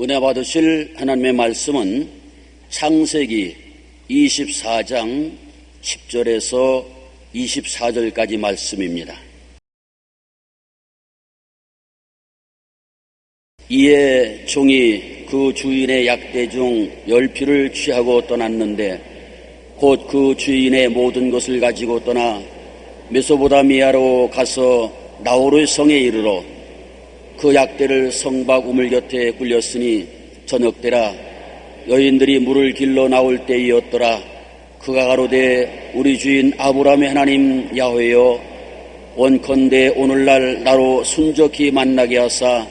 은혜 받으실 하나님의 말씀은 창세기 24장 10절에서 24절까지 말씀입니다. 이에 종이 그 주인의 약대 중 10피를 취하고 떠났는데 곧 그 주인의 모든 것을 가지고 떠나 메소보다미아로 가서 나호르의 성에 이르러 그 약대를 성박 우물 곁에 굴렸으니 저녁때라 여인들이 물을 길러 나올 때이었더라. 그가 가로되 우리 주인 아브라함의 하나님 야훼여 원컨대 오늘날 나로 순적히 만나게 하사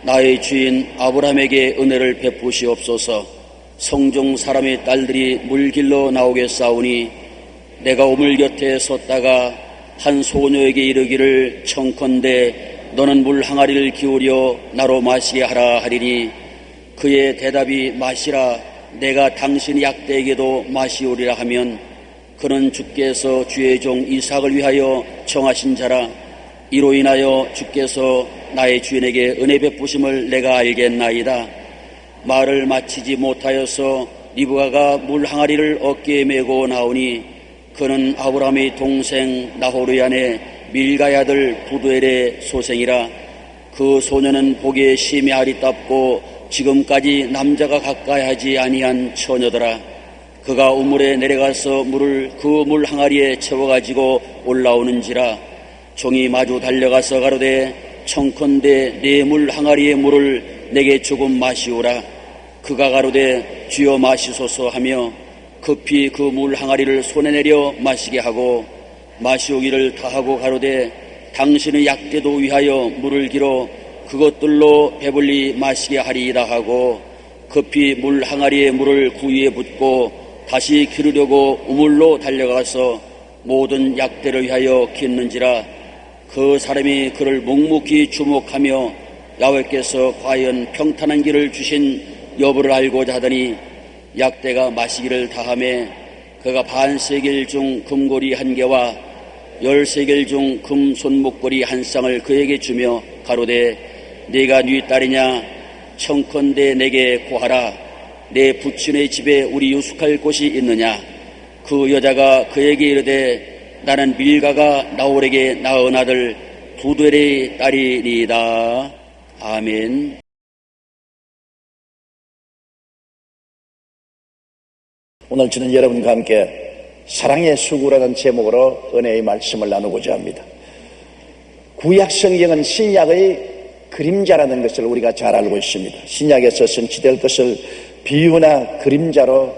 나의 주인 아브라함에게 은혜를 베푸시옵소서. 성종 사람의 딸들이 물 길러 나오겠사오니 내가 우물 곁에 섰다가 한 소녀에게 이르기를 청컨대 너는 물 항아리를 기울여 나로 마시게 하라 하리니 그의 대답이 마시라 내가 당신 약대에게도 마시오리라 하면 그는 주께서 주의 종 이삭을 위하여 정하신 자라. 이로 인하여 주께서 나의 주인에게 은혜 베푸심을 내가 알겠나이다. 말을 마치지 못하여서 리브가가 물 항아리를 어깨에 메고 나오니 그는 아브라함의 동생 나호르의 아내 밀가의 아들 부두엘의 소생이라. 그 소녀는 보기에 심히 아리답고 지금까지 남자가 가까이 하지 아니한 처녀더라. 그가 우물에 내려가서 물을 그 물 항아리에 채워가지고 올라오는지라. 종이 마주 달려가서 가로되 청컨대 내 물 항아리의 물을 내게 조금 마시오라. 그가 가로되 주여 마시소서 하며 급히 그 물 항아리를 손에 내려 마시게 하고 마시오기를 다하고 가로되 당신의 약대도 위하여 물을 길어 그것들로 배불리 마시게 하리이다 하고 급히 물 항아리에 물을 구위에 붓고 다시 기르려고 우물로 달려가서 모든 약대를 위하여 깃는지라. 그 사람이 그를 묵묵히 주목하며 야훼께서 과연 평탄한 길을 주신 여부를 알고자 하더니 약대가 마시기를 다하매 그가 반세겔 중 금고리 1개와 10세겔 중 금 손목걸이 1쌍을 그에게 주며 가로되 네가 네 딸이냐 청컨대 내게 고하라. 내 부친의 집에 우리 유숙할 곳이 있느냐. 그 여자가 그에게 이르되 나는 밀가가 나홀에게 낳은 아들 부두엘의 딸이니이다. 아멘. 오늘 저는 여러분과 함께 사랑의 수구라는 제목으로 은혜의 말씀을 나누고자 합니다. 구약 성경은 신약의 그림자라는 것을 우리가 잘 알고 있습니다. 신약에서 성취될 것을 비유나 그림자로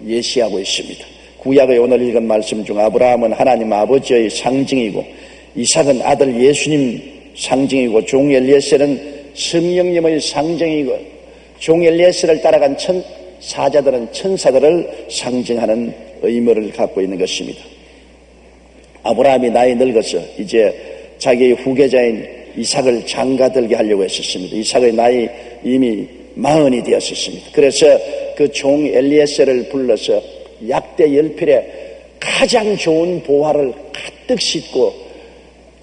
예시하고 있습니다. 구약의 오늘 읽은 말씀 중 아브라함은 하나님 아버지의 상징이고 이삭은 아들 예수님 상징이고 종 엘리에셀은 성령님의 상징이고 종 엘리에셀을 따라간 사자들은 천사들을 상징하는 의무를 갖고 있는 것입니다. 아브라함이 나이 늙어서 이제 자기의 후계자인 이삭을 장가들게 하려고 했었습니다. 이삭의 나이 이미 40이 되었었습니다. 그래서 그 종 엘리에셀을 불러서 약대 10필에 가장 좋은 보화를 가득 싣고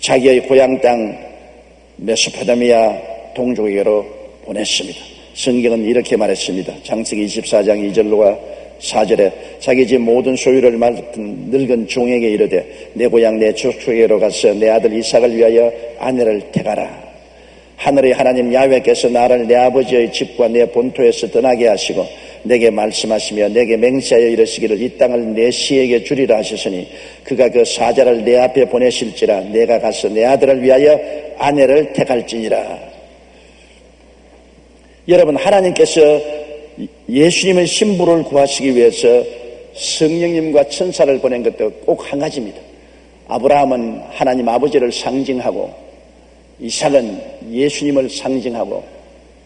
자기의 고향 땅 메소포타미아 동족에게로 보냈습니다. 성경은 이렇게 말했습니다. 창세기 24장 2절과 4절에 자기 집 모든 소유를 맡은 늙은 종에게 이르되 내 고향 내 족속에게로 가서 내 아들 이삭을 위하여 아내를 택하라. 하늘의 하나님 야훼께서 나를 내 아버지의 집과 내 본토에서 떠나게 하시고 내게 말씀하시며 내게 맹세하여 이르시기를 이 땅을 내 씨에게 주리라 하셨으니 그가 그 사자를 내 앞에 보내실지라 내가 가서 내 아들을 위하여 아내를 택할지니라. 여러분, 하나님께서 예수님의 신부를 구하시기 위해서 성령님과 천사를 보낸 것도 꼭 한 가지입니다. 아브라함은 하나님 아버지를 상징하고 이삭은 예수님을 상징하고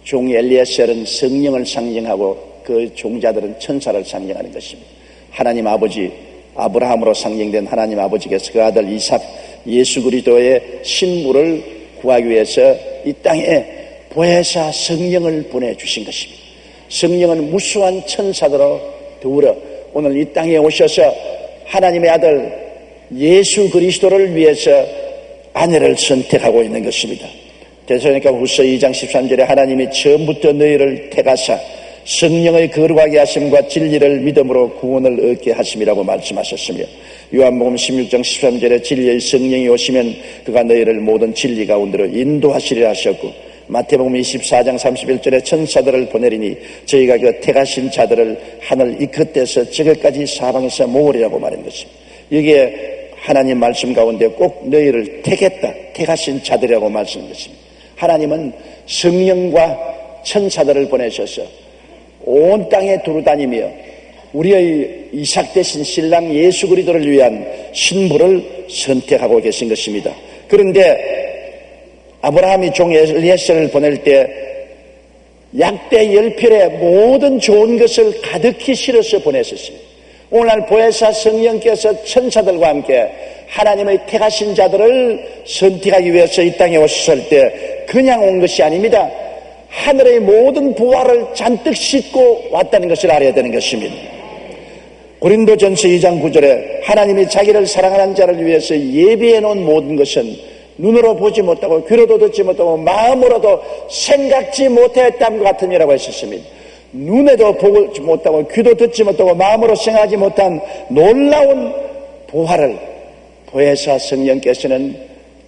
종 엘리에셀은 성령을 상징하고 그 종자들은 천사를 상징하는 것입니다. 하나님 아버지 아브라함으로 상징된 하나님 아버지께서 그 아들 이삭 예수 그리스도의 신부를 구하기 위해서 이 땅에 보혜사 성령을 보내주신 것입니다. 성령은 무수한 천사들로 더불어 오늘 이 땅에 오셔서 하나님의 아들 예수 그리스도를 위해서 아내를 선택하고 있는 것입니다. 데살로니가 후서 2장 13절에 하나님이 처음부터 너희를 택하사 성령의 거룩하게 하심과 진리를 믿음으로 구원을 얻게 하심이라고 말씀하셨으며, 요한복음 16장 13절에 진리의 성령이 오시면 그가 너희를 모든 진리 가운데로 인도하시리라 하셨고, 마태복음 24장 31절에 천사들을 보내리니 저희가 그 택하신 자들을 하늘 이 끝에서 저기까지 사방에서 모으리라고 말한 것입니다. 여기에 하나님 말씀 가운데 꼭 너희를 택했다, 택하신 자들이라고 말씀한 것입니다. 하나님은 성령과 천사들을 보내셔서 온 땅에 두루다니며 우리의 이삭 되신 신랑 예수 그리스도를 위한 신부를 선택하고 계신 것입니다. 그런데 아브라함이 종 엘리에셀을 보낼 때 약대 10필에 모든 좋은 것을 가득히 실어서 보냈었습니다. 오늘날 보혜사 성령께서 천사들과 함께 하나님의 택하신 자들을 선택하기 위해서 이 땅에 오셨을 때 그냥 온 것이 아닙니다. 하늘의 모든 부활을 잔뜩 싣고 왔다는 것을 알아야 되는 것입니다. 고린도전서 2장 9절에 하나님이 자기를 사랑하는 자를 위해서 예비해 놓은 모든 것은 눈으로 보지 못하고 귀로도 듣지 못하고 마음으로도 생각지 못했다는 것 같으니라고 했었습니다. 눈에도 보지 못하고 귀도 듣지 못하고 마음으로 생각하지 못한 놀라운 부활을 보혜사 성령께서는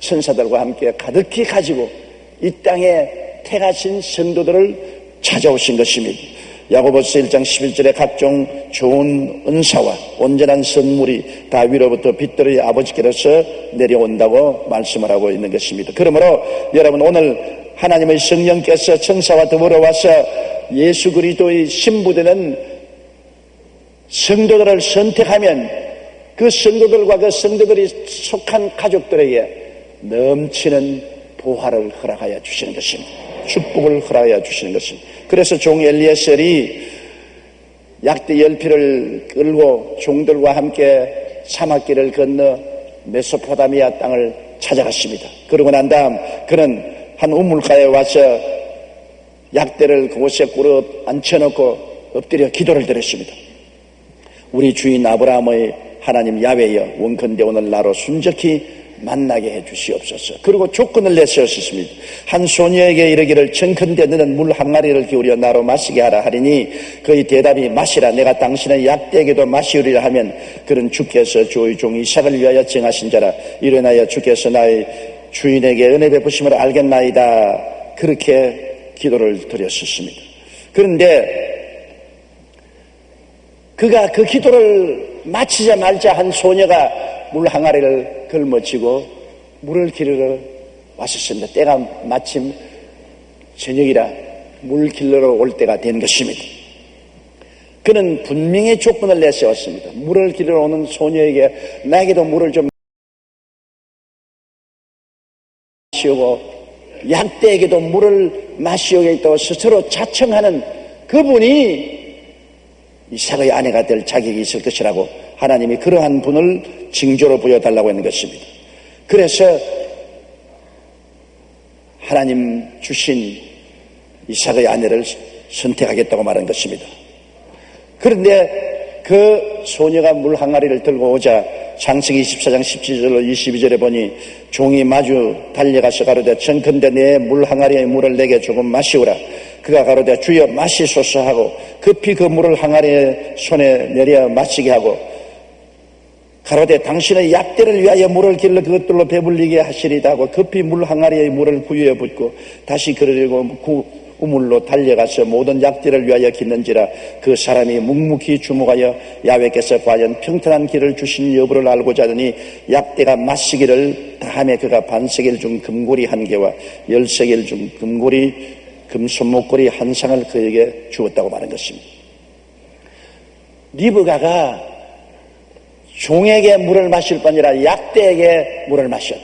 천사들과 함께 가득히 가지고 이 땅에 택하신 성도들을 찾아오신 것입니다. 야고보서 1장 11절에 각종 좋은 은사와 온전한 선물이 다 위로부터 빛들의 아버지께로서 내려온다고 말씀을 하고 있는 것입니다. 그러므로 여러분, 오늘 하나님의 성령께서 천사와 더불어 와서 예수 그리스도의 신부되는 성도들을 선택하면 그 성도들과 그 성도들이 속한 가족들에게 넘치는 부활을 허락하여 주시는 것입니다. 축복을 허락하여 주시는 것입니다. 그래서 종 엘리에셀이 약대 10필을 끌고 종들과 함께 사막길을 건너 메소포타미아 땅을 찾아갔습니다. 그러고 난 다음 그는 한 우물가에 와서 약대를 그곳에 꿇어 앉혀놓고 엎드려 기도를 드렸습니다. 우리 주인 아브라함의 하나님 야훼여, 원컨대 오늘 나로 순적히 만나게 해 주시옵소서. 그리고 조건을 내세웠습니다. 한 소녀에게 이르기를 청컨대 너는 물 항아리를 기울여 나로 마시게 하라 하리니 그의 대답이 마시라, 내가 당신의 약대에게도 마시우리라 하면 그는 주께서 주의 종 이삭을 위하여 정하신 자라, 일어나여 주께서 나의 주인에게 은혜 베푸심을 알겠나이다. 그렇게 기도를 드렸었습니다. 그런데 그가 그 기도를 마치자마자 한 소녀가 물 항아리를 걸머쥐고 물을 기르러 왔었습니다. 때가 마침 저녁이라 물 길러러 올 때가 된 것입니다. 그는 분명히 조건을 내세웠습니다. 물을 기르러 오는 소녀에게 나에게도 물을 좀 마시오고 약대에게도 물을 마시오겠다고 스스로 자청하는 그분이 이삭의 아내가 될 자격이 있을 것이라고 하나님이 그러한 분을 징조로 보여달라고 하는 것입니다. 그래서 하나님 주신 이삭의 아내를 선택하겠다고 말한 것입니다. 그런데 그 소녀가 물 항아리를 들고 오자 창세기 24장 17절로 22절에 보니 종이 마주 달려가서 가로되 청컨대 내 물 항아리의 물을 내게 조금 마시오라. 그가 가로되 주여 마시소서 하고 급히 그 물을 항아리에 손에 내려 마시게 하고 가로되 당신의 약대를 위하여 물을 길러 그것들로 배불리게 하시리다 하고 급히 물 항아리에 물을 부유에 붓고 다시 그러려고 우물로 달려가서 모든 약대를 위하여 깃는지라. 그 사람이 묵묵히 주목하여 야훼께서 과연 평탄한 길을 주신 여부를 알고자 하더니 약대가 마시기를 다함에 그가 반세겔 중 금고리 1개와 10세겔 중 금손목고리 1상을 그에게 주었다고 말한 것입니다. 리브가가 종에게 물을 마실 뿐 아니라 약대에게 물을 마셨다.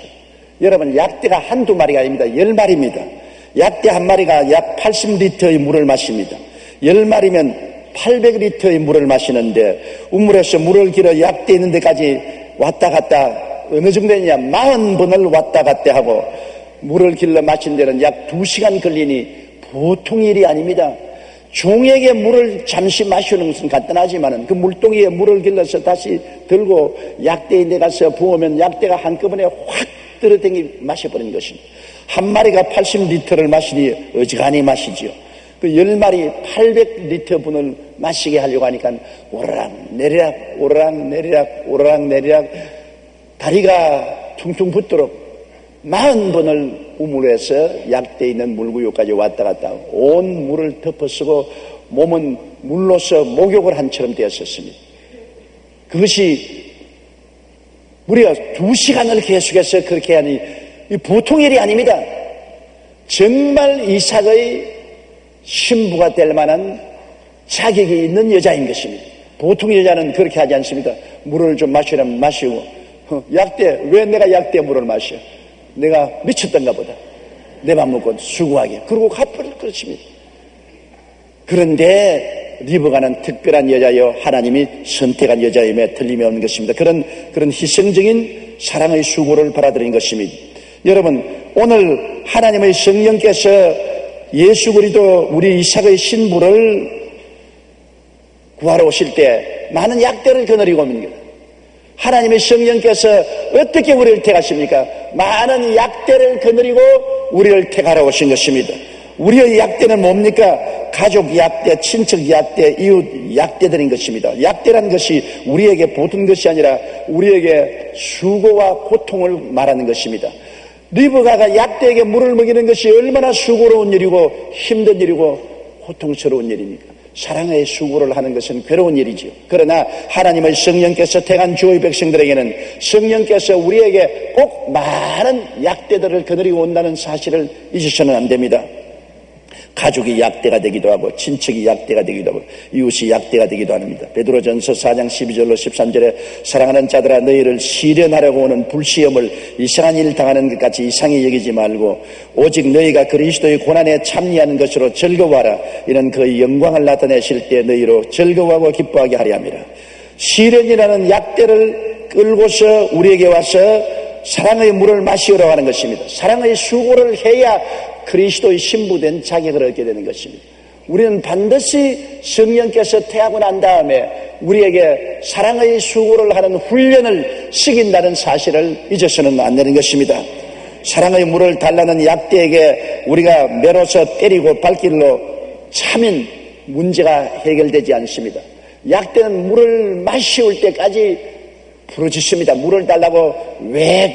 여러분, 약대가 한두 마리가 아닙니다. 10마리입니다. 약대 한 마리가 약 80리터의 물을 마십니다. 10마리면 800리터의 물을 마시는데 우물에서 물을 길어 약대 있는 데까지 왔다 갔다 어느 정도 되냐 40번을 왔다 갔다 하고 물을 길러 마신 데는 약 2시간 걸리니 보통 일이 아닙니다. 종에게 물을 잠시 마시는 것은 간단하지만 그 물동이에 물을 길러서 다시 들고 약대에 가서 부으면 약대가 한꺼번에 확 떨어댕기 마셔버린 것입니다. 한 마리가 80리터를 마시니 어지간히 마시지요. 그 10마리 800리터 분을 마시게 하려고 하니까 오르락 내리락 오르락 내리락 오르락 내리락 다리가 퉁퉁 붓도록 40번을 우물에서 약대에 있는 물구유까지 왔다 갔다 하고 온 물을 덮어쓰고 몸은 물로서 목욕을 한 처럼 되었었습니다. 그것이 우리가 2시간을 계속해서 그렇게 하니 보통 일이 아닙니다. 정말 이삭의 신부가 될 만한 자격이 있는 여자인 것입니다. 보통 여자는 그렇게 하지 않습니다. 물을 좀 마시라면 마시고 약대 왜 내가 약대 물을 마셔? 내가 미쳤던가 보다. 내 밥 먹고 수고하게. 그러고 갚을 것입니다. 그런데 리브가는 특별한 여자여 하나님이 선택한 여자임에 틀림이 없는 것입니다. 그런 희생적인 사랑의 수고를 받아들인 것입니다. 여러분 오늘 하나님의 성령께서 예수 그리스도 우리 이삭의 신부를 구하러 오실 때 많은 약대를 거느리고 옵니다. 하나님의 성령께서 어떻게 우리를 택하십니까? 많은 약대를 거느리고 우리를 택하러 오신 것입니다. 우리의 약대는 뭡니까? 가족 약대, 친척 약대, 이웃 약대들인 것입니다. 약대라는 것이 우리에게 보통 것이 아니라 우리에게 수고와 고통을 말하는 것입니다. 리브가가 약대에게 물을 먹이는 것이 얼마나 수고로운 일이고 힘든 일이고 고통스러운 일입니까? 사랑의 수고를 하는 것은 괴로운 일이지요. 그러나 하나님의 성령께서 택한 주의 백성들에게는 성령께서 우리에게 꼭 많은 약대들을 거느리고 온다는 사실을 잊으셔는 안 됩니다. 가족이 약대가 되기도 하고 친척이 약대가 되기도 하고 이웃이 약대가 되기도 합니다. 베드로전서 4장 12절로 13절에 사랑하는 자들아 너희를 시련하려고 오는 불시험을 이상한 일 당하는 것 같이 이상히 여기지 말고 오직 너희가 그리스도의 고난에 참여하는 것으로 즐거워하라. 이는 그의 영광을 나타내실 때 너희로 즐거워하고 기뻐하게 하려 함이라. 시련이라는 약대를 끌고서 우리에게 와서 사랑의 물을 마시려고 하는 것입니다. 사랑의 수고를 해야 그리스도의 신부된 자격을 얻게 되는 것입니다. 우리는 반드시 성령께서 태하고 난 다음에 우리에게 사랑의 수고를 하는 훈련을 시킨다는 사실을 잊어서는 안 되는 것입니다. 사랑의 물을 달라는 약대에게 우리가 매로서 때리고 발길로 차면 문제가 해결되지 않습니다. 약대는 물을 마시올 때까지 부르짖습니다. 물을 달라고 왜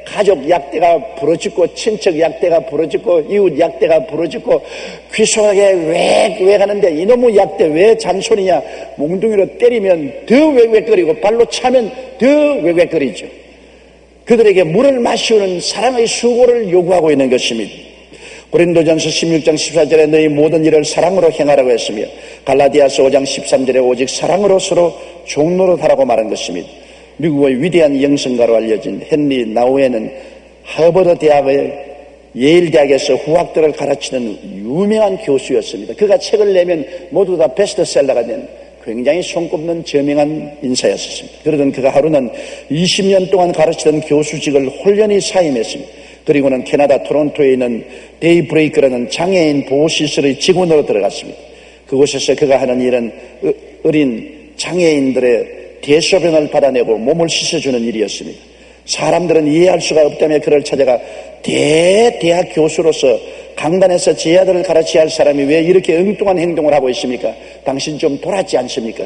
가족 약대가 부르짖고 친척 약대가 부르짖고 이웃 약대가 부르짖고 귀속하게 왜 하는데 이놈의 약대 왜 잔소리냐. 몽둥이로 때리면 더 웩웩거리고 발로 차면 더 웩웩거리죠. 그들에게 물을 마시우는 사랑의 수고를 요구하고 있는 것입니다. 고린도전서 16장 14절에 너희 모든 일을 사랑으로 행하라고 했으며 갈라디아서 5장 13절에 오직 사랑으로 서로 종노릇하라고 말한 것입니다. 미국의 위대한 영성가로 알려진 헨리 나우에는 하버드 대학의 예일 대학에서 후학들을 가르치는 유명한 교수였습니다. 그가 책을 내면 모두 다 베스트셀러가 된 굉장히 손꼽는 저명한 인사였습니다. 그러던 그가 하루는 20년 동안 가르치던 교수직을 홀연히 사임했습니다. 그리고는 캐나다 토론토에 있는 데이브레이크라는 장애인 보호시설의 직원으로 들어갔습니다. 그곳에서 그가 하는 일은 어린 장애인들의 대소변을 받아내고 몸을 씻어주는 일이었습니다. 사람들은 이해할 수가 없다며 그를 찾아가 대학 교수로서 강단에서 제 아들을 가르쳐야 할 사람이 왜 이렇게 엉뚱한 행동을 하고 있습니까? 당신 좀 돌았지 않습니까?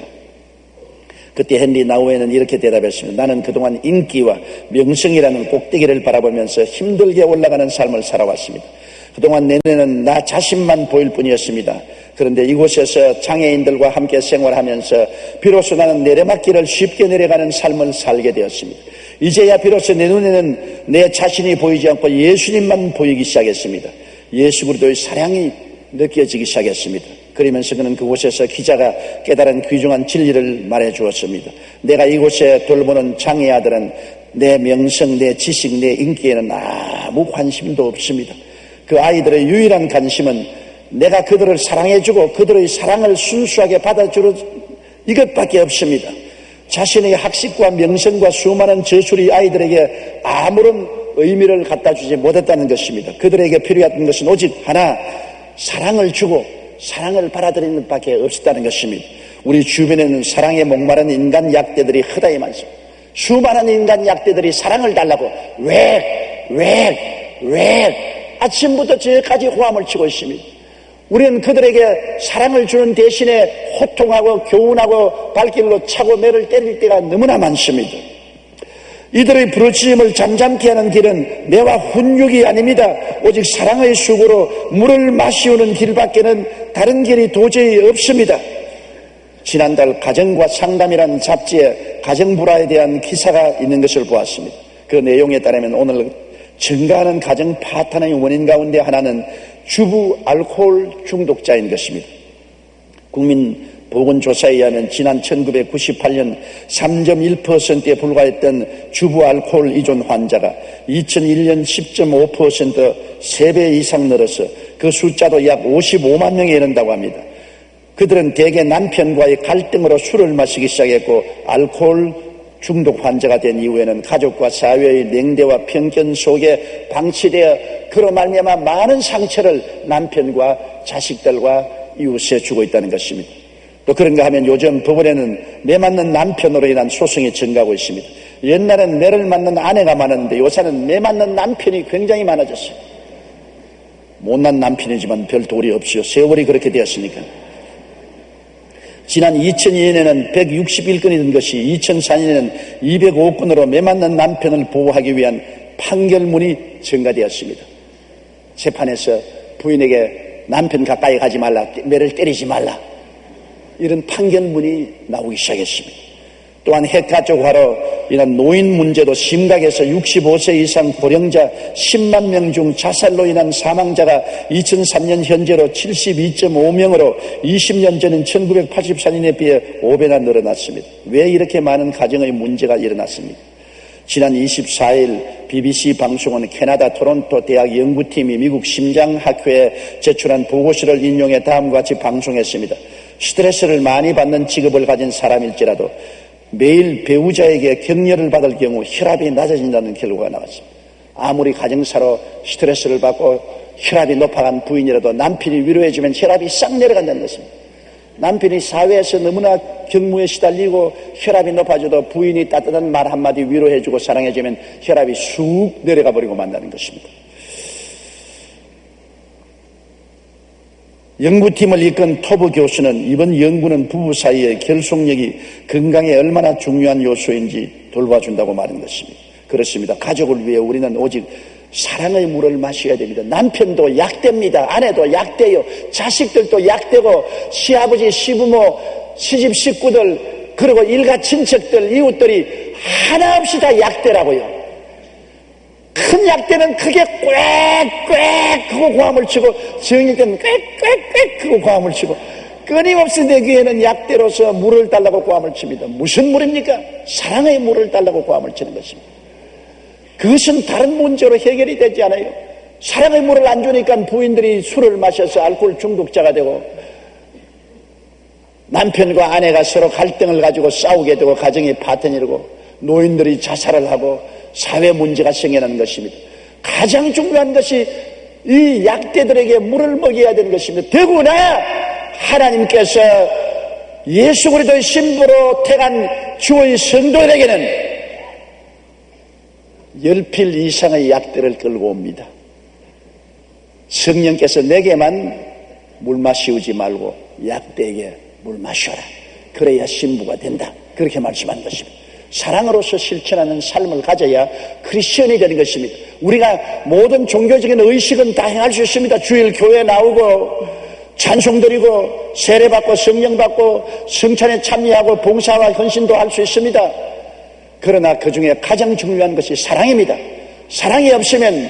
그때 헨리 나우에는 이렇게 대답했습니다. 나는 그동안 인기와 명성이라는 꼭대기를 바라보면서 힘들게 올라가는 삶을 살아왔습니다. 그동안 내 눈에는 나 자신만 보일 뿐이었습니다. 그런데 이곳에서 장애인들과 함께 생활하면서 비로소 나는 내리막길을 쉽게 내려가는 삶을 살게 되었습니다. 이제야 비로소 내 눈에는 내 자신이 보이지 않고 예수님만 보이기 시작했습니다. 예수 그리스도의 사랑이 느껴지기 시작했습니다. 그러면서 그는 그곳에서 기자가 깨달은 귀중한 진리를 말해 주었습니다. 내가 이곳에 돌보는 장애 아들은 내 명성, 내 지식, 내 인기에는 아무 관심도 없습니다. 그 아이들의 유일한 관심은 내가 그들을 사랑해주고 그들의 사랑을 순수하게 받아주는 이것밖에 없습니다. 자신의 학식과 명성과 수많은 저술이 아이들에게 아무런 의미를 갖다 주지 못했다는 것입니다. 그들에게 필요했던 것은 오직 하나, 사랑을 주고 사랑을 받아들이는 것밖에 없었다는 것입니다. 우리 주변에는 사랑에 목마른 인간 약대들이 허다히 많습니다. 수많은 인간 약대들이 사랑을 달라고 왜 아침부터 저까지 호함을 치고 있습니다. 우리는 그들에게 사랑을 주는 대신에 호통하고 교훈하고 발길로 차고 매를 때릴 때가 너무나 많습니다. 이들의 부르짖음을 잠잠케 하는 길은 매와 훈육이 아닙니다. 오직 사랑의 수고로 물을 마시우는 길밖에는 다른 길이 도저히 없습니다. 지난달 가정과 상담이라는 잡지에 가정불화에 대한 기사가 있는 것을 보았습니다. 그 내용에 따르면 오늘 증가하는 가정 파탄의 원인 가운데 하나는 주부 알코올 중독자인 것입니다. 국민보건조사에 의하면 지난 1998년 3.1%에 불과했던 주부 알코올依존 환자가 2001년 10.5% 3배 이상 늘어서 그 숫자도 약 55만 명에 이른다고 합니다. 그들은 대개 남편과의 갈등으로 술을 마시기 시작했고 알코올 중독 환자가 된 이후에는 가족과 사회의 냉대와 편견 속에 방치되어 그로 말미암아 많은 상처를 남편과 자식들과 이웃에 주고 있다는 것입니다. 또 그런가 하면 요즘 법원에는 매 맞는 남편으로 인한 소송이 증가하고 있습니다. 옛날엔 매를 맞는 아내가 많았는데 요새는 매 맞는 남편이 굉장히 많아졌어요. 못난 남편이지만 별 도리 없이요. 세월이 그렇게 되었으니까. 지난 2002년에는 161건이 된 것이 2004년에는 205건으로 매 맞는 남편을 보호하기 위한 판결문이 증가되었습니다. 재판에서 부인에게 남편 가까이 가지 말라, 매를 때리지 말라, 이런 판결문이 나오기 시작했습니다. 또한 핵가족화로 인한 노인 문제도 심각해서 65세 이상 고령자 10만 명 중 자살로 인한 사망자가 2003년 현재로 72.5명으로 20년 전인 1984년에 비해 5배나 늘어났습니다. 왜 이렇게 많은 가정의 문제가 일어났습니까? 지난 24일 BBC 방송은 캐나다 토론토 대학 연구팀이 미국 심장학회에 제출한 보고서를 인용해 다음과 같이 방송했습니다. 스트레스를 많이 받는 직업을 가진 사람일지라도 매일 배우자에게 격려를 받을 경우 혈압이 낮아진다는 결과가 나왔습니다. 아무리 가정사로 스트레스를 받고 혈압이 높아간 부인이라도 남편이 위로해주면 혈압이 싹 내려간다는 것입니다. 남편이 사회에서 너무나 경무에 시달리고 혈압이 높아져도 부인이 따뜻한 말 한마디 위로해주고 사랑해주면 혈압이 쑥 내려가 버리고 만다는 것입니다. 연구팀을 이끈 토브 교수는 이번 연구는 부부 사이의 결속력이 건강에 얼마나 중요한 요소인지 돌봐준다고 말한 것입니다. 그렇습니다. 가족을 위해 우리는 오직 사랑의 물을 마셔야 됩니다. 남편도 약대입니다. 아내도 약대요. 자식들도 약대고 시아버지, 시부모, 시집 식구들 그리고 일가 친척들, 이웃들이 하나 없이 다 약대라고요. 큰 약대는 크게 꽥꽥 크고 고함을 치고 정일 때는 꽥꽥꽥 크고 고함을 치고 끊임없이 내 귀에는 약대로서 물을 달라고 고함을 칩니다. 무슨 물입니까? 사랑의 물을 달라고 고함을 치는 것입니다. 그것은 다른 문제로 해결이 되지 않아요. 사랑의 물을 안 주니까 부인들이 술을 마셔서 알코올 중독자가 되고 남편과 아내가 서로 갈등을 가지고 싸우게 되고 가정이 파탄이고 노인들이 자살을 하고 사회 문제가 생겨나는 것입니다. 가장 중요한 것이 이 약대들에게 물을 먹여야 되는 것입니다. 더구나 하나님께서 예수 그리스도의 신부로 택한 주의 성도들에게는 10필 이상의 약대를 끌고 옵니다. 성령께서 내게만 물 마시우지 말고 약대에게 물 마셔라. 그래야 신부가 된다. 그렇게 말씀한 것입니다. 사랑으로서 실천하는 삶을 가져야 크리스천이 되는 것입니다. 우리가 모든 종교적인 의식은 다 행할 수 있습니다. 주일 교회 나오고 찬송 드리고 세례받고 성령받고 성찬에 참여하고 봉사와 헌신도 할 수 있습니다. 그러나 그중에 가장 중요한 것이 사랑입니다. 사랑이 없으면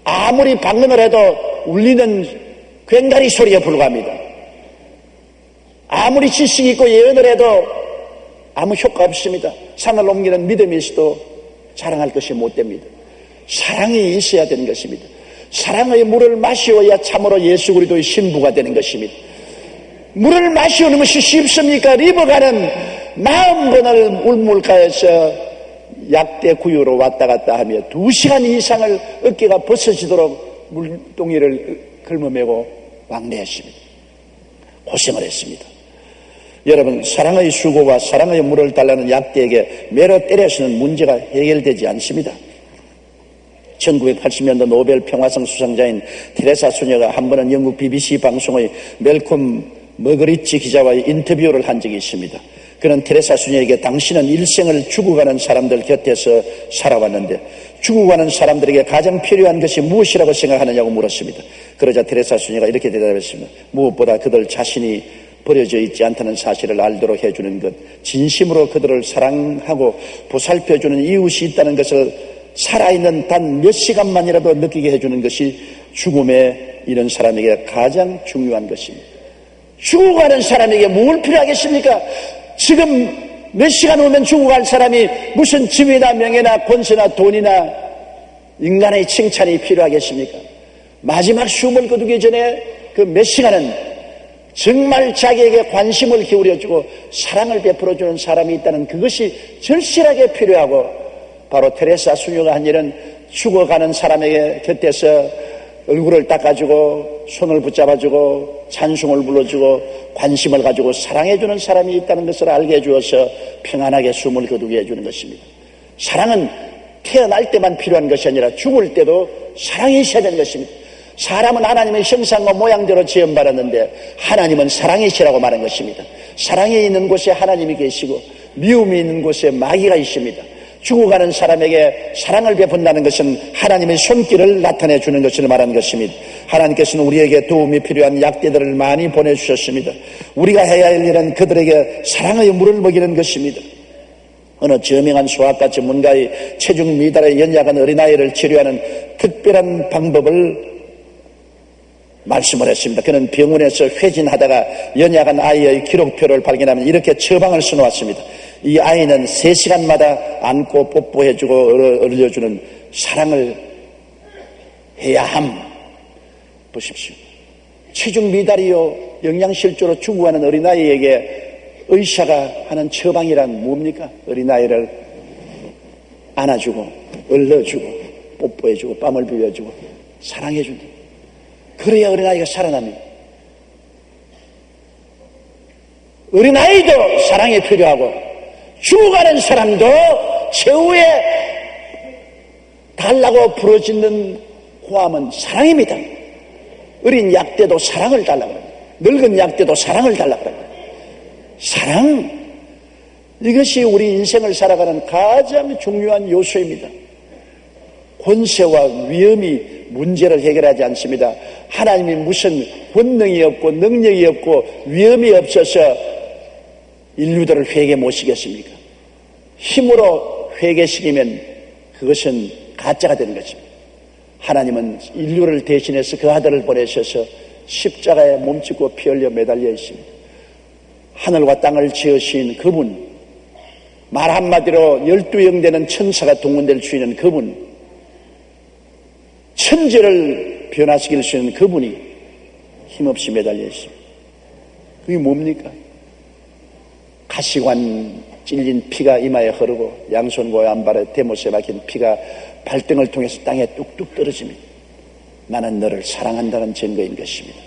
아무리 방언을 해도 울리는 괭다리 소리에 불과합니다. 아무리 지식이 있고 예언을 해도 아무 효과 없습니다. 산을 옮기는 믿음이 있어도 자랑할 것이 못 됩니다. 사랑이 있어야 되는 것입니다. 사랑의 물을 마시어야 참으로 예수 그리스도의 신부가 되는 것입니다. 물을 마시우는 것이 쉽습니까? 리버가는 40번을 울물가에서 약대 구유로 왔다 갔다 하며 2시간 이상을 어깨가 벗어지도록 물동이를 걸머매고 왕래했습니다. 고생을 했습니다. 여러분, 사랑의 수고와 사랑의 물을 달라는 약대에게 매로 때려서는 문제가 해결되지 않습니다. 1980년도 노벨 평화상 수상자인 테레사 수녀가 한 번은 영국 BBC 방송의 멜콤 머그리치 기자와의 인터뷰를 한 적이 있습니다. 그는 테레사 수녀에게 당신은 일생을 죽어가는 사람들 곁에서 살아왔는데 죽어가는 사람들에게 가장 필요한 것이 무엇이라고 생각하느냐고 물었습니다. 그러자 테레사 수녀가 이렇게 대답했습니다. 무엇보다 그들 자신이 버려져 있지 않다는 사실을 알도록 해주는 것, 진심으로 그들을 사랑하고 보살펴주는 이웃이 있다는 것을 살아있는 단 몇 시간만이라도 느끼게 해주는 것이 죽음에 이른 사람에게 가장 중요한 것입니다. 죽어가는 사람에게 뭘 필요하겠습니까? 지금 몇 시간 후면 죽어갈 사람이 무슨 지위나 명예나 권세나 돈이나 인간의 칭찬이 필요하겠습니까? 마지막 숨을 거두기 전에 그 몇 시간은 정말 자기에게 관심을 기울여주고 사랑을 베풀어주는 사람이 있다는 그것이 절실하게 필요하고, 바로 테레사 수녀가 한 일은 죽어가는 사람에게 곁에서 얼굴을 닦아주고 손을 붙잡아주고 찬송을 불러주고 관심을 가지고 사랑해주는 사람이 있다는 것을 알게 해주어서 평안하게 숨을 거두게 해주는 것입니다. 사랑은 태어날 때만 필요한 것이 아니라 죽을 때도 사랑이 있어야 되는 것입니다. 사람은 하나님의 형상과 모양대로 지음받았는데 하나님은 사랑이시라고 말한 것입니다. 사랑이 있는 곳에 하나님이 계시고 미움이 있는 곳에 마귀가 있습니다. 죽어가는 사람에게 사랑을 베푼다는 것은 하나님의 손길을 나타내 주는 것을 말하는 것입니다. 하나님께서는 우리에게 도움이 필요한 약대들을 많이 보내주셨습니다. 우리가 해야 할 일은 그들에게 사랑의 물을 먹이는 것입니다. 어느 저명한 소아과 전문가의 체중 미달에 연약한 어린아이를 치료하는 특별한 방법을 말씀을 했습니다. 그는 병원에서 회진하다가 연약한 아이의 기록표를 발견하면 이렇게 처방을 써놓았습니다. 이 아이는 3시간마다 안고 뽀뽀해주고 어울려주는 사랑을 해야 함. 보십시오. 체중 미달이요 영양실조로 죽어가는 어린아이에게 의사가 하는 처방이란 뭡니까? 어린아이를 안아주고 얼려주고 뽀뽀해주고 뺨을 비벼주고 사랑해준다. 그래야 어린아이가 살아납니다. 어린아이도 사랑이 필요하고 죽어가는 사람도 최후에 달라고 부르짖는 고함은 사랑입니다. 어린 약대도 사랑을 달라고 합니다. 늙은 약대도 사랑을 달라고 합니다. 사랑, 이것이 우리 인생을 살아가는 가장 중요한 요소입니다. 권세와 위험이 문제를 해결하지 않습니다. 하나님이 무슨 권능이 없고 능력이 없고 위험이 없어서 인류들을 회개 모시겠습니까? 힘으로 회개시키면 그것은 가짜가 되는 것입니다. 하나님은 인류를 대신해서 그 아들을 보내셔서 십자가에 몸짓고 피 흘려 매달려 있습니다. 하늘과 땅을 지으신 그분, 말 한마디로 12영 되는 천사가 동원될 수 있는 그분, 천지를 변화시킬 수 있는 그분이 힘없이 매달려 있습니다. 그게 뭡니까? 가시관 찔린 피가 이마에 흐르고 양손과 왼발에 대못에 박힌 피가 발등을 통해서 땅에 뚝뚝 떨어집니다. 나는 너를 사랑한다는 증거인 것입니다.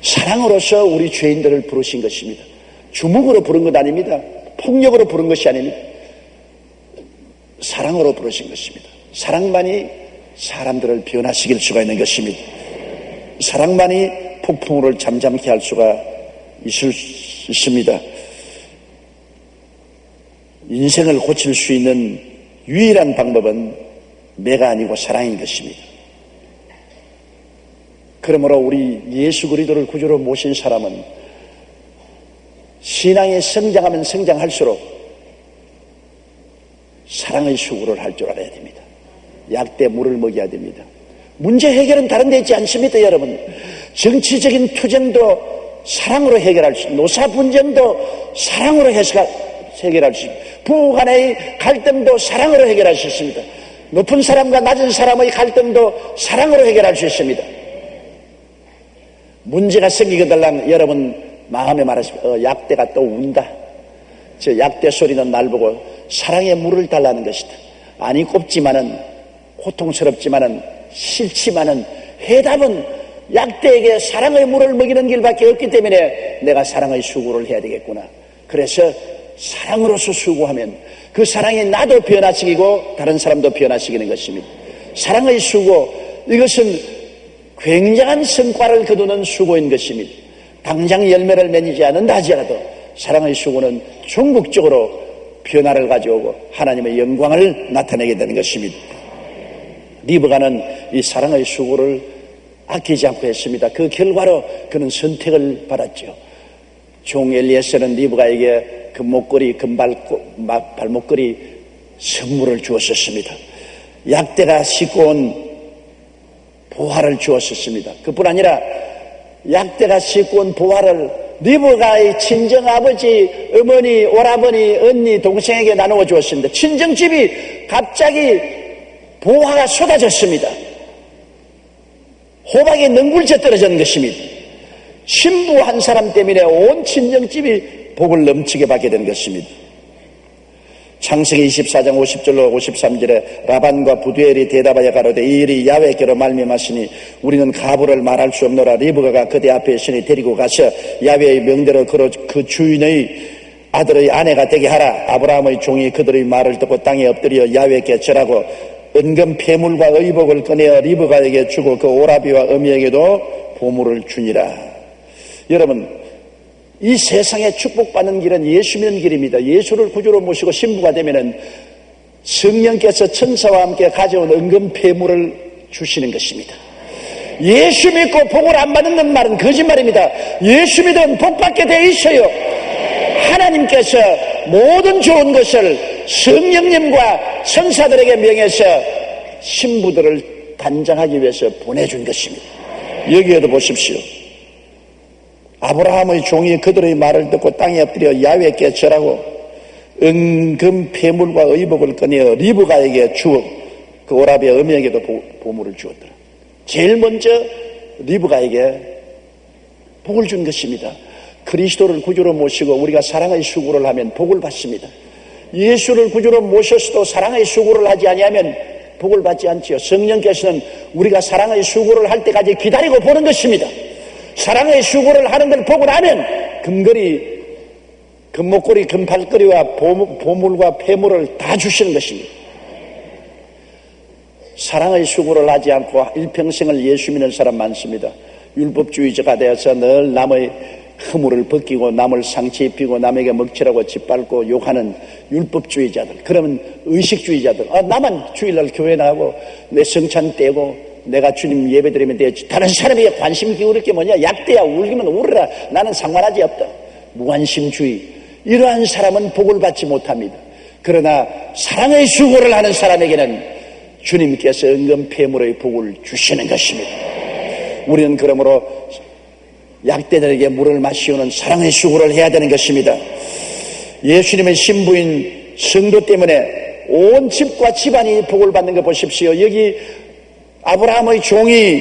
사랑으로서 우리 죄인들을 부르신 것입니다. 주먹으로 부른 것 아닙니다. 폭력으로 부른 것이 아닙니다. 사랑으로 부르신 것입니다. 사랑만이 사람들을 변화시킬 수가 있는 것입니다. 사랑만이 폭풍우를 잠잠케 할 수가 있습니다. 인생을 고칠 수 있는 유일한 방법은 내가 아니고 사랑인 것입니다. 그러므로 우리 예수 그리스도를 구주로 모신 사람은 신앙에 성장하면 성장할수록 사랑의 수고를 할 줄 알아야 됩니다. 약대 물을 먹여야 됩니다. 문제 해결은 다른 데 있지 않습니다, 여러분. 정치적인 투쟁도 사랑으로 해결할 수 있습니다. 노사 분쟁도 사랑으로 해결할 수 있습니다. 부부 간의 갈등도 사랑으로 해결할 수 있습니다. 높은 사람과 낮은 사람의 갈등도 사랑으로 해결할 수 있습니다. 문제가 생기거들랑 여러분 마음에 말하십시오. 약대가 또 운다. 저 약대 소리는 날 보고 사랑의 물을 달라는 것이다. 아니 곱지만은 고통스럽지만은 싫지만은 해답은 약대에게 사랑의 물을 먹이는 길밖에 없기 때문에 때문에 내가 사랑의 수고를 해야 되겠구나. 그래서 사랑으로서 수고하면 그 사랑이 나도 변화시키고 다른 사람도 변화시키는 것입니다. 사랑의 수고, 이것은 굉장한 성과를 거두는 수고인 것입니다. 당장 열매를 맺지 않는다 하지라도 사랑의 수고는 전국적으로 변화를 가져오고 하나님의 영광을 나타내게 되는 것입니다. 리브가는 이 사랑의 수고를 아끼지 않고 했습니다. 그 결과로 그는 선택을 받았죠. 종 엘리에셀은 리브가에게 금목걸이, 발목걸이 선물을 주었었습니다. 약대가 싣고 온 보화를 주었었습니다. 그뿐 아니라 약대가 싣고 온 보화를 리브가의 친정아버지, 어머니, 오라버니, 언니, 동생에게 나누어 주었습니다. 친정집이 갑자기 보화가 쏟아졌습니다. 호박이 능굴져 떨어지는 것입니다. 신부 한 사람 때문에 온 친정집이 복을 넘치게 받게 된 것입니다. 창세기 24장 50절로 53절에 라반과 부두엘이 대답하여 가로되 이 일이 야훼께로 말미암았으니 우리는 가부를 말할 수 없노라. 리브가가 그대 앞에 있으니 데리고 가서 야훼의 명대로 그 주인의 아들의 아내가 되게 하라. 아브라함의 종이 그들의 말을 듣고 땅에 엎드려 야훼께 절하고 은금 폐물과 의복을 꺼내어 리브가에게 주고 그 오라비와 어미에게도 보물을 주니라. 여러분, 이 세상에 축복받는 길은 예수 믿는 길입니다. 예수를 구주로 모시고 신부가 되면은 성령께서 천사와 함께 가져온 은금 폐물을 주시는 것입니다. 예수 믿고 복을 안 받는 말은 거짓말입니다. 예수 믿으면 복 받게 되어 있어요. 하나님께서 모든 좋은 것을 성령님과 천사들에게 명해서 신부들을 단장하기 위해서 보내준 것입니다. 여기에도 보십시오. 아브라함의 종이 그들의 말을 듣고 땅에 엎드려 야훼께 절하고 은금 폐물과 의복을 꺼내어 리브가에게 주어 그 오라비의 어미에게도 보물을 주었더라. 제일 먼저 리브가에게 복을 준 것입니다. 그리스도를 구주로 모시고 우리가 사랑의 수고를 하면 복을 받습니다. 예수를 구주로 모셔서도 사랑의 수고를 하지 아니하면 복을 받지 않지요. 성령께서는 우리가 사랑의 수고를 할 때까지 기다리고 보는 것입니다. 사랑의 수고를 하는 걸 보고 나면 금목걸이, 금팔걸이와 보물과 폐물을 다 주시는 것입니다. 사랑의 수고를 하지 않고 일평생을 예수 믿는 사람 많습니다. 율법주의자가 되어서 늘 남의 허물을 벗기고 남을 상처 입히고 남에게 먹칠하고 짓밟고 욕하는 율법주의자들, 그러면 의식주의자들, 나만 주일날 교회 나가고 내 성찬 떼고 내가 주님 예배드리면 되지, 다른 사람에게 관심 기울일 게 뭐냐, 약대야, 울기면 울어라, 나는 상관하지 없다. 무관심주의, 이러한 사람은 복을 받지 못합니다. 그러나 사랑의 수고를 하는 사람에게는 주님께서 은금 폐물의 복을 주시는 것입니다. 우리는 그러므로 약대들에게 물을 마시우는 사랑의 수고를 해야 되는 것입니다. 예수님의 신부인 성도 때문에 온 집과 집안이 복을 받는 거 보십시오. 여기 아브라함의 종이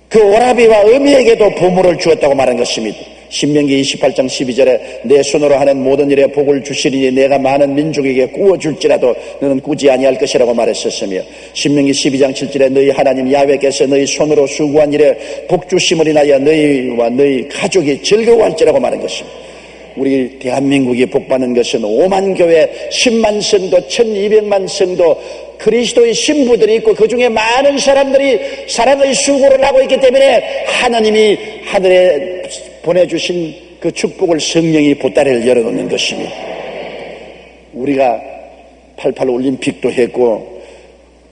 그 오라비와 어미에게도 보물을 주었다고 말한 것입니다. 신명기 28장 12절에 내 손으로 하는 모든 일에 복을 주시리니 내가 많은 민족에게 구워줄지라도 너는 꾸지 아니할 것이라고 말했었으며, 신명기 12장 7절에 너희 하나님 야훼께서 너희 손으로 수고한 일에 복 주심을 인하여 너희와 너희 가족이 즐거워할지라고 말한 것입니다. 우리 대한민국이 복받는 것은 5만 교회, 10만 성도, 1200만 성도, 그리스도의 신부들이 있고 그 중에 많은 사람들이 사랑의 수고를 하고 있기 때문에 하나님이 하늘에 보내주신 그 축복을 성령이 보따리를 열어놓는 것입니다. 우리가 88 올림픽도 했고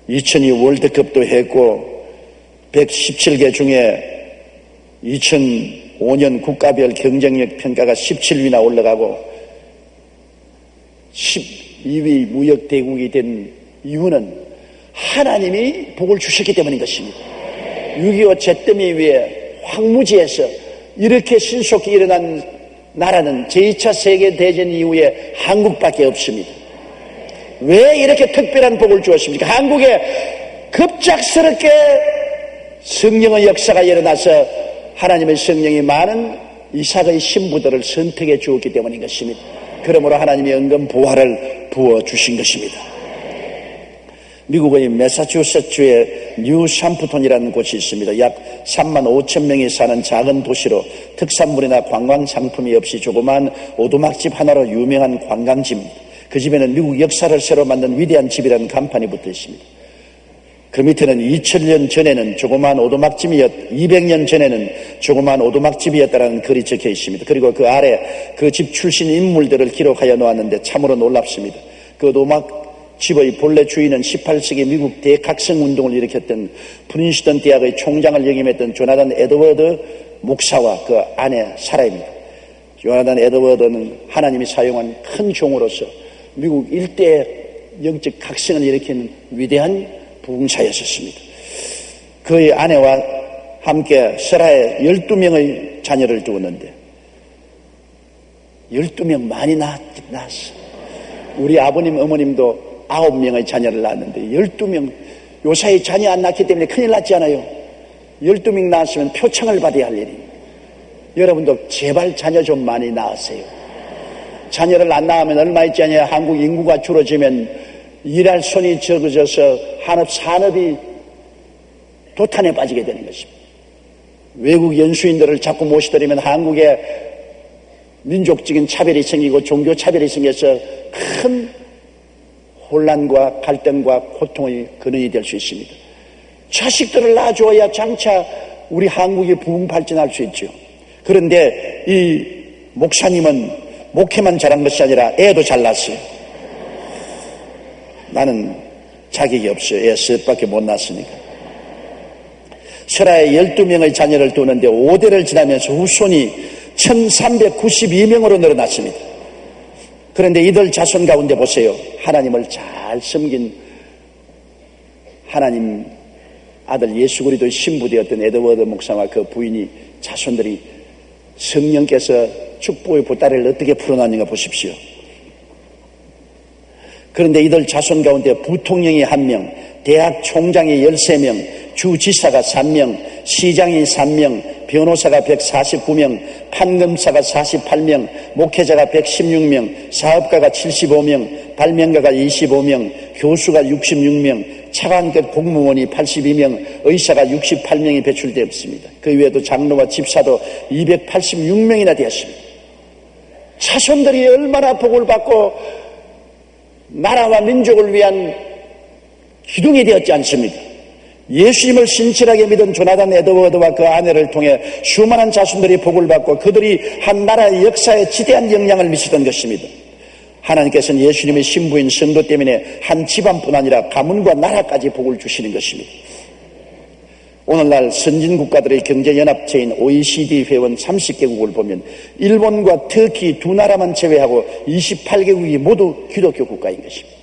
2002 월드컵도 했고 117개 중에 2005년 국가별 경쟁력 평가가 17위나 올라가고 12위 무역 대국이 된 이유는 하나님이 복을 주셨기 때문인 것입니다. 6.25 잿더미 위에 황무지에서 이렇게 신속히 일어난 나라는 제2차 세계대전 이후에 한국밖에 없습니다. 왜 이렇게 특별한 복을 주었습니까? 한국에 급작스럽게 성령의 역사가 일어나서 하나님의 성령이 많은 이삭의 신부들을 선택해 주었기 때문인 것입니다. 그러므로 하나님이 은금 보화를 부어주신 것입니다. 미국의 매사추세츠주의 뉴샴프톤이라는 곳이 있습니다. 약 3만 5천 명이 사는 작은 도시로 특산물이나 관광 상품이 없이 조그만 오두막집 하나로 유명한 관광지입니다. 그 집에는 미국 역사를 새로 만든 위대한 집이라는 간판이 붙어 있습니다. 그 밑에는 2000년 전에는 조그만 오두막집이었, 200년 전에는 조그만 오두막집이었다는 글이 적혀 있습니다. 그리고 그 아래 그 집 출신 인물들을 기록하여 놓았는데 참으로 놀랍습니다. 그 오두막집의 본래 주인은 18세기 미국 대각성 운동을 일으켰던 프린스턴 대학의 총장을 역임했던 조나단 에드워드 목사와 그 아내 사라입니다. 조나단 에드워드는 하나님이 사용한 큰 종으로서 미국 일대 영적 각성을 일으키는 위대한 부흥사였었습니다. 그의 아내와 함께 세라에 12명의 자녀를 두었는데 12명 많이 낳았어. 우리 아버님 어머님도 9명의 자녀를 낳았는데 12명, 요사이 자녀 안 낳기 때문에 큰일 났지 않아요? 12명 낳았으면 표창을 받아야 할 일이. 여러분도 제발 자녀 좀 많이 낳으세요. 자녀를 안 낳으면 얼마 있지 않아요? 한국 인구가 줄어지면 일할 손이 적어져서 산업이 도탄에 빠지게 되는 것입니다. 외국 연수인들을 자꾸 모시더라면 한국에 민족적인 차별이 생기고 종교 차별이 생겨서 큰 혼란과 갈등과 고통의 근원이 될 수 있습니다. 자식들을 낳아줘야 장차 우리 한국이 부흥 발전할 수 있죠. 그런데 이 목사님은 목회만 잘한 것이 아니라 애도 잘났어요. 나는 자격이 없어요. 애 셋밖에 못 낳았으니까. 세라에 12명의 자녀를 두는데 5대를 지나면서 후손이 1392명으로 늘어났습니다. 그런데 이들 자손 가운데 보세요. 하나님을 잘 섬긴 하나님 아들 예수 그리스도의 신부되었던 에드워드 목사와 그 부인이 자손들이 성령께서 축복의 보따리를 어떻게 풀어놨는가 보십시오. 그런데 이들 자손 가운데 부통령이 1명, 대학 총장이 13명, 주지사가 3명, 시장이 3명, 변호사가 149명, 판검사가 48명, 목회자가 116명, 사업가가 75명, 발명가가 25명, 교수가 66명, 차관급 공무원이 82명, 의사가 68명이 배출되었습니다. 그 외에도 장로와 집사도 286명이나 되었습니다. 자손들이 얼마나 복을 받고 나라와 민족을 위한 기둥이 되었지 않습니까? 예수님을 신실하게 믿은 조나단 에드워드와 그 아내를 통해 수많은 자손들이 복을 받고 그들이 한 나라의 역사에 지대한 영향을 미치던 것입니다. 하나님께서는 예수님의 신부인 성도 때문에 한 집안뿐 아니라 가문과 나라까지 복을 주시는 것입니다. 오늘날 선진국가들의 경제연합체인 OECD 회원 30개국을 보면 일본과 터키 두 나라만 제외하고 28개국이 모두 기독교 국가인 것입니다.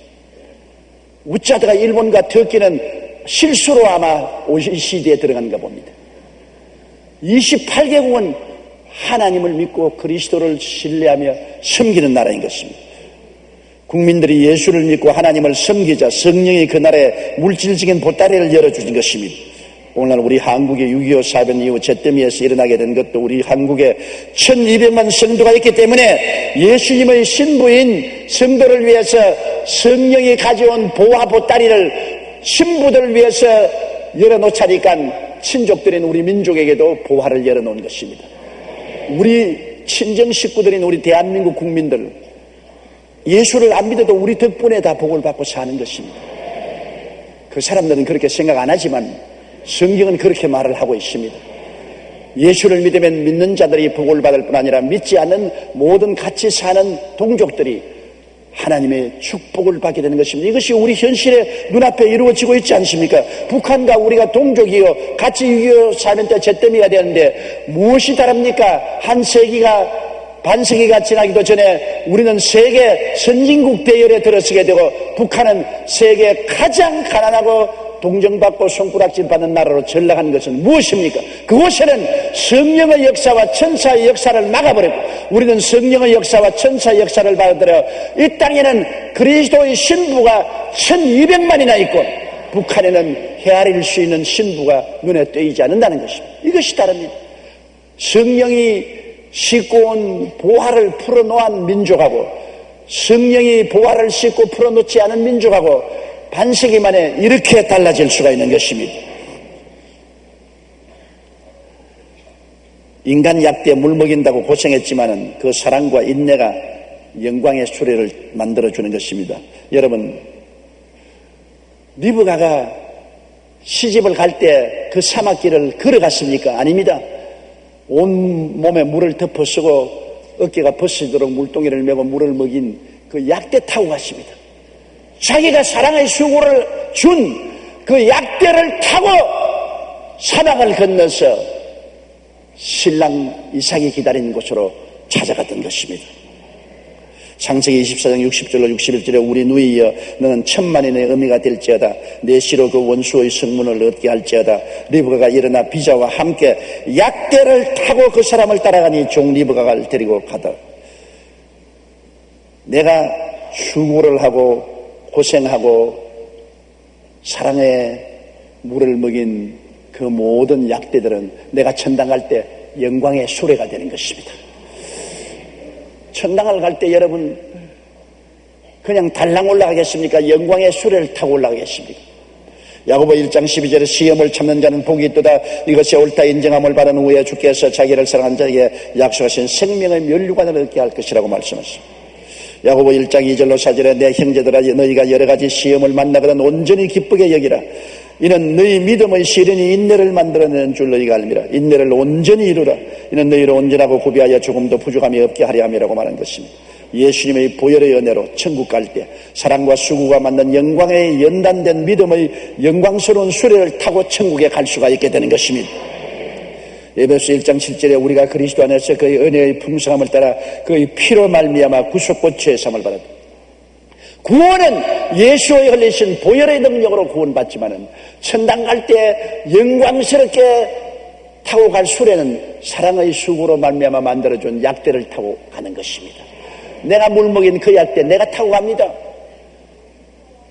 우짜다가 일본과 터키는 실수로 아마 OECD에 들어가는가 봅니다. 28개국은 하나님을 믿고 그리스도를 신뢰하며 섬기는 나라인 것입니다. 국민들이 예수를 믿고 하나님을 섬기자 성령이 그 나라에 물질적인 보따리를 열어주신 것입니다. 오늘날 우리 한국의 6.25 사변 이후 잿더미에서 일어나게 된 것도 우리 한국에 1200만 성도가 있기 때문에 예수님의 신부인 성도를 위해서 성령이 가져온 보화 보따리를 신부들을 위해서 열어놓자니까 친족들인 우리 민족에게도 보화를 열어놓은 것입니다. 우리 친정 식구들인 우리 대한민국 국민들 예수를 안 믿어도 우리 덕분에 다 복을 받고 사는 것입니다. 그 사람들은 그렇게 생각 안 하지만 성경은 그렇게 말을 하고 있습니다. 예수를 믿으면 믿는 자들이 복을 받을 뿐 아니라 믿지 않는 모든 같이 사는 동족들이 하나님의 축복을 받게 되는 것입니다. 이것이 우리 현실에 눈앞에 이루어지고 있지 않습니까? 북한과 우리가 동족이요 같이 6.25 사변 때 잿더미가 되었는데 무엇이 다릅니까? 한 세기가 반세기가 지나기도 전에 우리는 세계 선진국 대열에 들어서게 되고 북한은 세계 가장 가난하고 동정받고 손가락질 받는 나라로 전락한 것은 무엇입니까? 그곳에는 성령의 역사와 천사의 역사를 막아버리고 우리는 성령의 역사와 천사의 역사를 받아들여 이 땅에는 그리스도의 신부가 1200만이나 있고 북한에는 헤아릴 수 있는 신부가 눈에 띄지 않는다는 것입니다. 이것이 다릅니다. 성령이 싣고 온 보화를 풀어놓은 민족하고 성령이 보화를 싣고 풀어놓지 않은 민족하고 반세기 만에 이렇게 달라질 수가 있는 것입니다. 인간 약대에 물 먹인다고 고생했지만은 그 사랑과 인내가 영광의 수레를 만들어주는 것입니다. 여러분, 리브가가 시집을 갈 때 그 사막길을 걸어갔습니까? 아닙니다. 온 몸에 물을 덮어쓰고 어깨가 벗어지도록 물동이를 메고 물을 먹인 그 약대 타고 갔습니다. 자기가 사랑의 수고를 준 그 약대를 타고 사막을 건너서 신랑 이삭이 기다리는 곳으로 찾아갔던 것입니다. 창세기 24장 60절로 61절에 우리 누이여 너는 천만인의 어미가 될지어다 내 시로 그 원수의 성문을 얻게 할지어다. 리브가가 일어나 비자와 함께 약대를 타고 그 사람을 따라가니 종 리브가를 데리고 가다. 내가 수고를 하고 고생하고 사랑의 물을 먹인 그 모든 약대들은 내가 천당 갈 때 영광의 수레가 되는 것입니다. 천당을 갈 때 여러분 그냥 달랑 올라가겠습니까? 영광의 수레를 타고 올라가겠습니까? 야고보 1장 12절에 시험을 참는 자는 복이 있도다. 이것이 옳다 인정함을 받은 후에 주께서 자기를 사랑한 자에게 약속하신 생명의 면류관을 얻게 할 것이라고 말씀하십니다. 야고보 1장 2절로 4절에 내 형제들아 너희가 여러 가지 시험을 만나거든 온전히 기쁘게 여기라. 이는 너희 믿음의 시련이 인내를 만들어내는 줄 너희가 알미라. 인내를 온전히 이루라. 이는 너희를 온전하고 구비하여 조금도 부족함이 없게 하려 함이라고 말한 것입니다. 예수님의 보혈의 은혜로 천국 갈 때 사랑과 수고가 만난 영광의 연단된 믿음의 영광스러운 수레를 타고 천국에 갈 수가 있게 되는 것입니다. 에베소 1장 7절에 우리가 그리스도 안에서 그의 은혜의 풍성함을 따라 그의 피로 말미암아 구속고치의 삶을 받았다. 구원은 예수의 흘리신 보혈의 능력으로 구원받지만은 천당 갈 때 영광스럽게 타고 갈 수레는 사랑의 수고로 말미암아 만들어준 약대를 타고 가는 것입니다. 내가 물 먹인 그 약대 내가 타고 갑니다.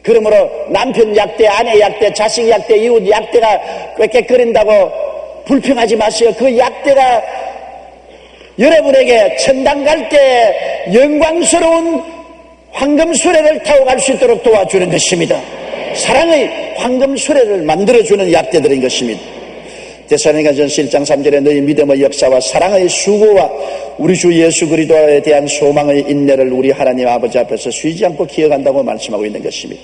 그러므로 남편 약대, 아내 약대, 자식 약대, 이웃 약대가 꽥꽥거린다고 불평하지 마세요. 그 약대가 여러분에게 천당 갈 때 영광스러운 황금 수레를 타고 갈 수 있도록 도와주는 것입니다. 사랑의 황금 수레를 만들어주는 약대들인 것입니다. 데살로니가전서 1장 3절에 너희 믿음의 역사와 사랑의 수고와 우리 주 예수 그리스도에 대한 소망의 인내를 우리 하나님 아버지 앞에서 쉬지 않고 기억한다고 말씀하고 있는 것입니다.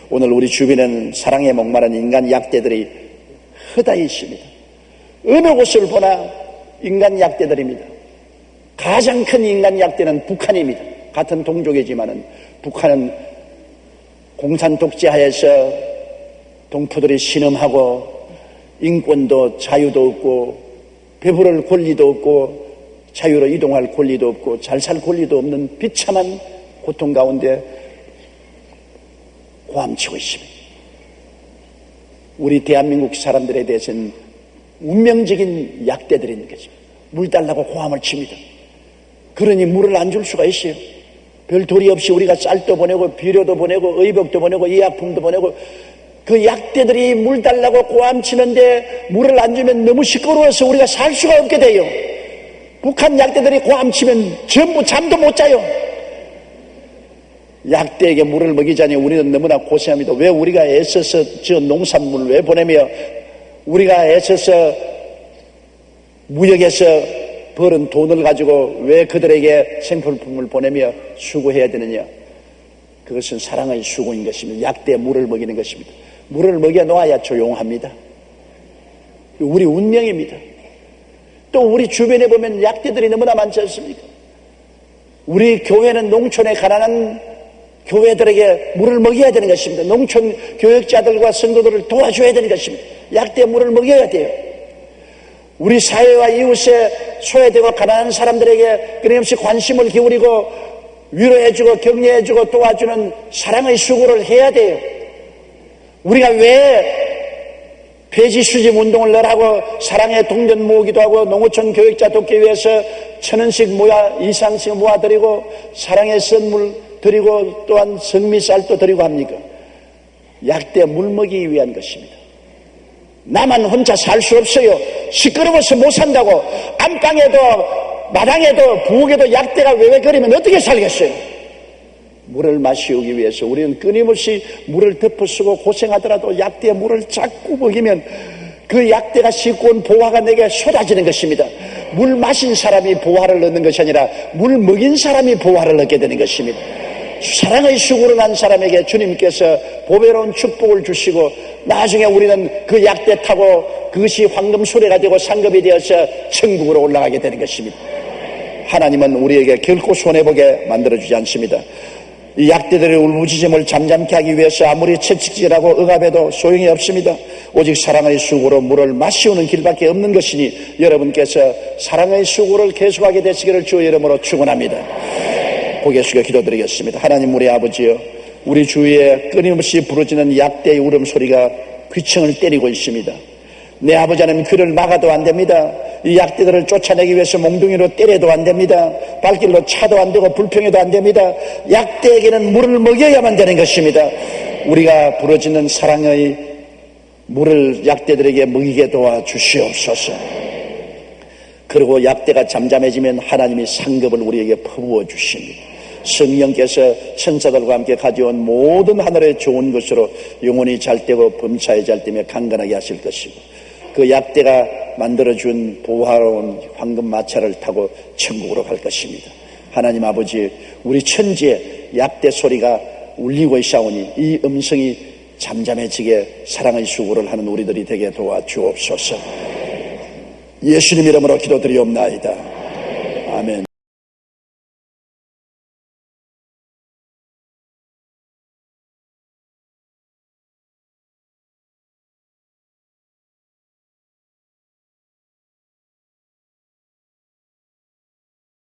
오늘 우리 주변에는 사랑에 목마른 인간 약대들이 허다히 있습니다. 어느 곳을 보나 인간 약대들입니다. 가장 큰 인간 약대는 북한입니다. 같은 동족이지만은 북한은 공산 독재하에서 동포들이 신음하고 인권도 자유도 없고 배부를 권리도 없고 자유로 이동할 권리도 없고 잘 살 권리도 없는 비참한 고통 가운데 고함치고 있습니다. 우리 대한민국 사람들에 대해서는 운명적인 약대들인 거죠. 물 달라고 고함을 칩니다. 그러니 물을 안 줄 수가 있어요. 별 도리 없이 우리가 쌀도 보내고 비료도 보내고 의복도 보내고 의약품도 보내고 그 약대들이 물 달라고 고함치는데 물을 안 주면 너무 시끄러워서 우리가 살 수가 없게 돼요. 북한 약대들이 고함치면 전부 잠도 못 자요. 약대에게 물을 먹이자니 우리는 너무나 고생합니다. 왜 우리가 애써서 저 농산물을 왜 보내며 우리가 애써서 무역에서 벌은 돈을 가지고 왜 그들에게 생필품을 보내며 수고해야 되느냐. 그것은 사랑의 수고인 것입니다. 약대에 물을 먹이는 것입니다. 물을 먹여 놓아야 조용합니다. 우리 운명입니다. 또 우리 주변에 보면 약대들이 너무나 많지 않습니까? 우리 교회는 농촌에 가난한 교회들에게 물을 먹여야 되는 것입니다. 농촌 교역자들과 성도들을 도와줘야 되는 것입니다. 약대에 물을 먹여야 돼요. 우리 사회와 이웃에 소외되고 가난한 사람들에게 끊임없이 관심을 기울이고 위로해주고 격려해주고 도와주는 사랑의 수고를 해야 돼요. 우리가 왜 폐지 수집 운동을 늘 하고 사랑의 동전 모으기도 하고 농어촌 교육자 돕기 위해서 1,000원씩 이상씩 모아드리고 사랑의 선물 드리고 또한 성미쌀도 드리고 합니까? 약대 물 먹이기 위한 것입니다. 나만 혼자 살 수 없어요. 시끄러워서 못 산다고 안방에도 마당에도 부엌에도 약대가 외외거리면 어떻게 살겠어요? 물을 마시우기 위해서 우리는 끊임없이 물을 덮어쓰고 고생하더라도 약대에 물을 자꾸 먹이면 그 약대가 싣고 온 보화가 내게 쏟아지는 것입니다. 물 마신 사람이 보화를 얻는 것이 아니라 물 먹인 사람이 보화를 얻게 되는 것입니다. 사랑의 수고를 한 사람에게 주님께서 보배로운 축복을 주시고 나중에 우리는 그 약대 타고 그것이 황금 수레가 되고 상급이 되어서 천국으로 올라가게 되는 것입니다. 하나님은 우리에게 결코 손해보게 만들어주지 않습니다. 이 약대들의 울부짖음을 잠잠케 하기 위해서 아무리 채찍질하고 억압해도 소용이 없습니다. 오직 사랑의 수고로 물을 마시우는 길밖에 없는 것이니 여러분께서 사랑의 수고를 계속하게 되시기를 주의 이름으로 축원합니다. 고개 숙여 기도드리겠습니다. 하나님 우리 아버지여, 우리 주위에 끊임없이 부러지는 약대의 울음소리가 귀청을 때리고 있습니다. 내 아버지 하나님 귀를 막아도 안 됩니다. 이 약대들을 쫓아내기 위해서 몽둥이로 때려도 안 됩니다. 발길로 차도 안 되고 불평해도 안 됩니다. 약대에게는 물을 먹여야만 되는 것입니다. 우리가 부러지는 사랑의 물을 약대들에게 먹이게 도와주시옵소서. 그리고 약대가 잠잠해지면 하나님이 상급을 우리에게 퍼부어 주십니다. 성령께서 천사들과 함께 가져온 모든 하늘의 좋은 것으로 영혼이 잘되고 범사에 잘되며 강건하게 하실 것이고 그 약대가 만들어준 보화로운 황금 마차를 타고 천국으로 갈 것입니다. 하나님 아버지, 우리 천지에 약대 소리가 울리고 있사오니 이 음성이 잠잠해지게 사랑의 수고를 하는 우리들이 되게 도와주옵소서. 예수님 이름으로 기도드리옵나이다.